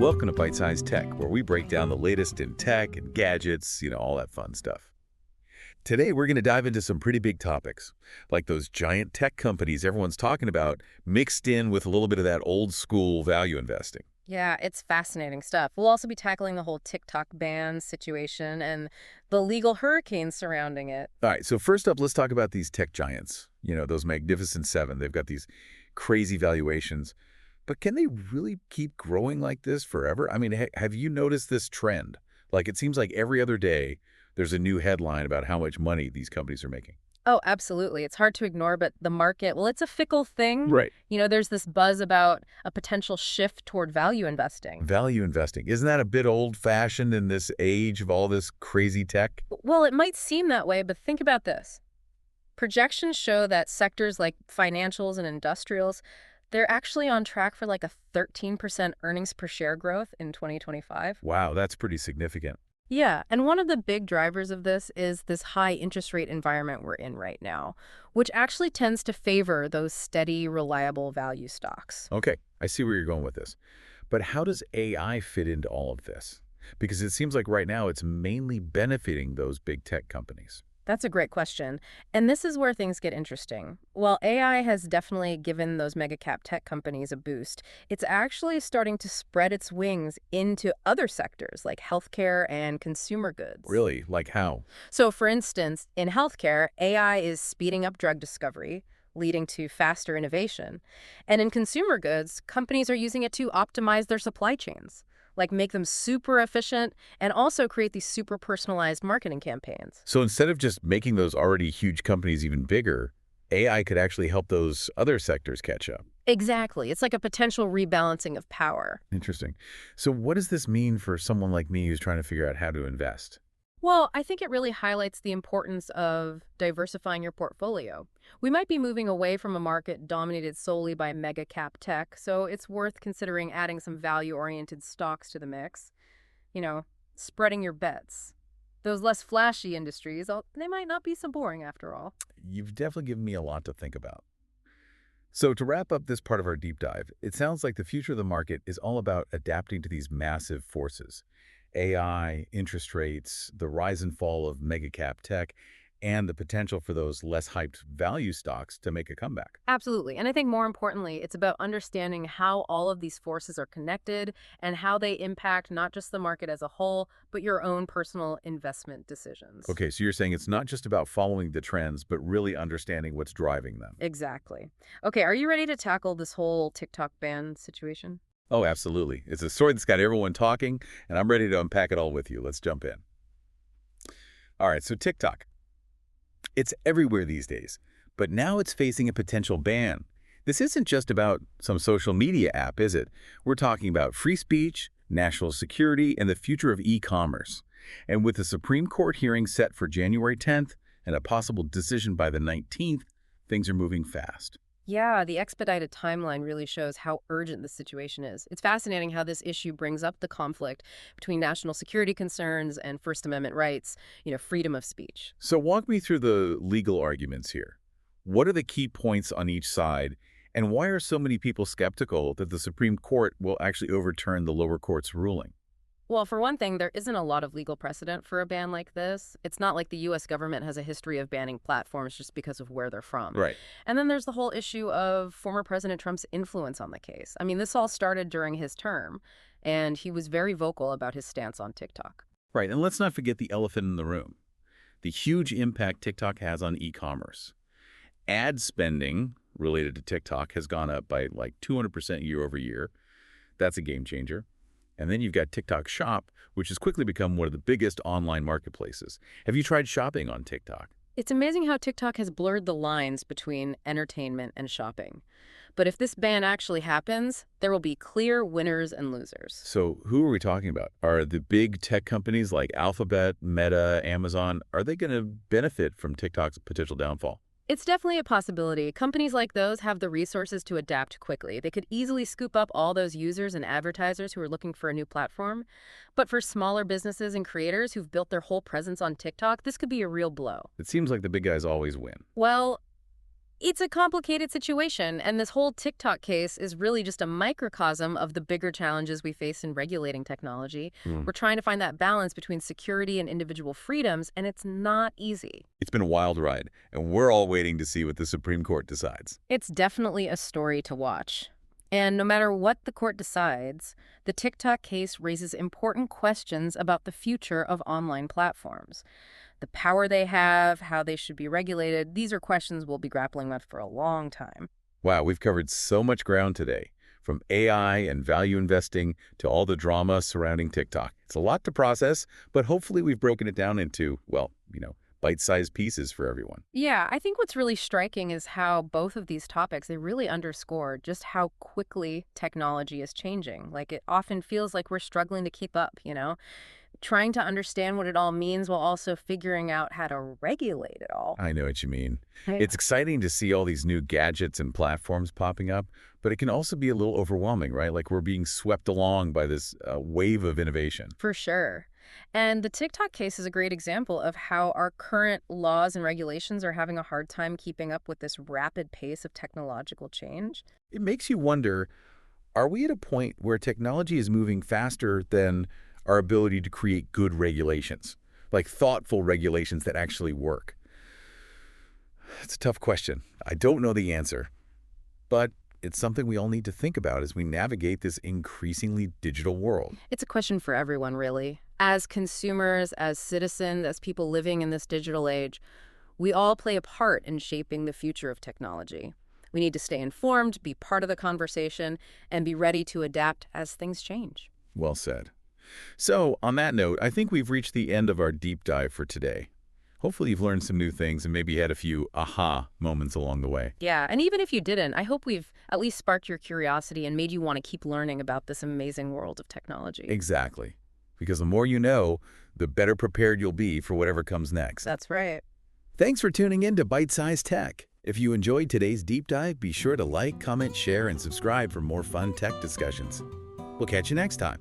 Welcome to Byte-Sized Tech, where we break down the latest in tech and gadgets, all that fun stuff. Today, we're going to dive into some pretty big topics, like those giant tech companies everyone's talking about, mixed in with a little bit of that old school value investing. Yeah, it's fascinating stuff. We'll also be tackling the whole TikTok ban situation and the legal hurricane surrounding it. All right, so first up, let's talk about these tech giants, those magnificent seven. They've got these crazy valuations. But can they really keep growing like this forever? I mean, have you noticed this trend? Like, it seems like every other day, there's a new headline about how much money these companies are making. Oh, absolutely. It's hard to ignore, but the market, well, it's a fickle thing. Right. There's this buzz about a potential shift toward value investing. Value investing. Isn't that a bit old-fashioned in this age of all this crazy tech? Well, it might seem that way, but think about this. Projections show that sectors like financials and industrials, they're actually on track for like a 13% earnings per share growth in 2025. Wow, that's pretty significant. Yeah, and one of the big drivers of this is this high interest rate environment we're in right now, which actually tends to favor those steady, reliable value stocks. Okay, I see where you're going with this. But how does AI fit into all of this? Because it seems like right now it's mainly benefiting those big tech companies. That's a great question. And this is where things get interesting. While AI has definitely given those mega cap tech companies a boost, it's actually starting to spread its wings into other sectors like healthcare and consumer goods. Really? Like how? So, for instance, in healthcare, AI is speeding up drug discovery, leading to faster innovation. And in consumer goods, companies are using it to optimize their supply chains, like make them super efficient and also create these super personalized marketing campaigns. So instead of just making those already huge companies even bigger, AI could actually help those other sectors catch up. Exactly. It's like a potential rebalancing of power. Interesting. So what does this mean for someone like me who's trying to figure out how to invest? Well, I think it really highlights the importance of diversifying your portfolio. We might be moving away from a market dominated solely by mega cap tech, so it's worth considering adding some value-oriented stocks to the mix. Spreading your bets. Those less flashy industries, they might not be so boring after all. You've definitely given me a lot to think about. So to wrap up this part of our deep dive, it sounds like the future of the market is all about adapting to these massive forces. AI, interest rates, the rise and fall of mega cap tech, and the potential for those less hyped value stocks to make a comeback. Absolutely. And I think more importantly, it's about understanding how all of these forces are connected and how they impact not just the market as a whole, but your own personal investment decisions. Okay, so you're saying it's not just about following the trends, but really understanding what's driving them. Exactly. Okay, are you ready to tackle this whole TikTok ban situation? Oh, absolutely. It's a story that's got everyone talking, and I'm ready to unpack it all with you. Let's jump in. All right, so TikTok. It's everywhere these days, but now it's facing a potential ban. This isn't just about some social media app, is it? We're talking about free speech, national security, and the future of e-commerce. And with the Supreme Court hearing set for January 10th and a possible decision by the 19th, things are moving fast. Yeah, the expedited timeline really shows how urgent the situation is. It's fascinating how this issue brings up the conflict between national security concerns and First Amendment rights, freedom of speech. So walk me through the legal arguments here. What are the key points on each side, and why are so many people skeptical that the Supreme Court will actually overturn the lower court's ruling? Well, for one thing, there isn't a lot of legal precedent for a ban like this. It's not like the U.S. government has a history of banning platforms just because of where they're from. Right. And then there's the whole issue of former President Trump's influence on the case. I mean, this all started during his term, and he was very vocal about his stance on TikTok. Right, and let's not forget the elephant in the room, the huge impact TikTok has on e-commerce. Ad spending related to TikTok has gone up by like 200% year over year. That's a game changer. And then you've got TikTok Shop, which has quickly become one of the biggest online marketplaces. Have you tried shopping on TikTok? It's amazing how TikTok has blurred the lines between entertainment and shopping. But if this ban actually happens, there will be clear winners and losers. So who are we talking about? Are the big tech companies like Alphabet, Meta, Amazon, are they going to benefit from TikTok's potential downfall? It's definitely a possibility. Companies like those have the resources to adapt quickly. They could easily scoop up all those users and advertisers who are looking for a new platform. But for smaller businesses and creators who've built their whole presence on TikTok, this could be a real blow. It seems like the big guys always win. Well, It's a complicated situation, and this whole TikTok case is really just a microcosm of the bigger challenges we face in regulating technology. Hmm. We're trying to find that balance between security and individual freedoms, and it's not easy. It's been a wild ride, and we're all waiting to see what the Supreme Court decides. It's definitely a story to watch. And no matter what the court decides, the TikTok case raises important questions about the future of online platforms. The power they have, how they should be regulated, these are questions we'll be grappling with for a long time. Wow, we've covered so much ground today, from AI and value investing to all the drama surrounding TikTok. It's a lot to process, but hopefully we've broken it down into, well, bite-sized pieces for everyone. Yeah, I think what's really striking is how both of these topics, they really underscore just how quickly technology is changing. Like, it often feels like we're struggling to keep up. Trying to understand what it all means while also figuring out how to regulate it all. I know what you mean. Right. It's exciting to see all these new gadgets and platforms popping up, but it can also be a little overwhelming, right? Like we're being swept along by this wave of innovation. For sure. And the TikTok case is a great example of how our current laws and regulations are having a hard time keeping up with this rapid pace of technological change. It makes you wonder, are we at a point where technology is moving faster than our ability to create good regulations, like thoughtful regulations that actually work? It's a tough question. I don't know the answer, but it's something we all need to think about as we navigate this increasingly digital world. It's a question for everyone, really. As consumers, as citizens, as people living in this digital age, we all play a part in shaping the future of technology. We need to stay informed, be part of the conversation, and be ready to adapt as things change. Well said. So, on that note, I think we've reached the end of our deep dive for today. Hopefully you've learned some new things and maybe had a few aha moments along the way. Yeah, and even if you didn't, I hope we've at least sparked your curiosity and made you want to keep learning about this amazing world of technology. Exactly. Because the more you know, the better prepared you'll be for whatever comes next. That's right. Thanks for tuning in to Byte-Sized Tech. If you enjoyed today's deep dive, be sure to like, comment, share, and subscribe for more fun tech discussions. We'll catch you next time.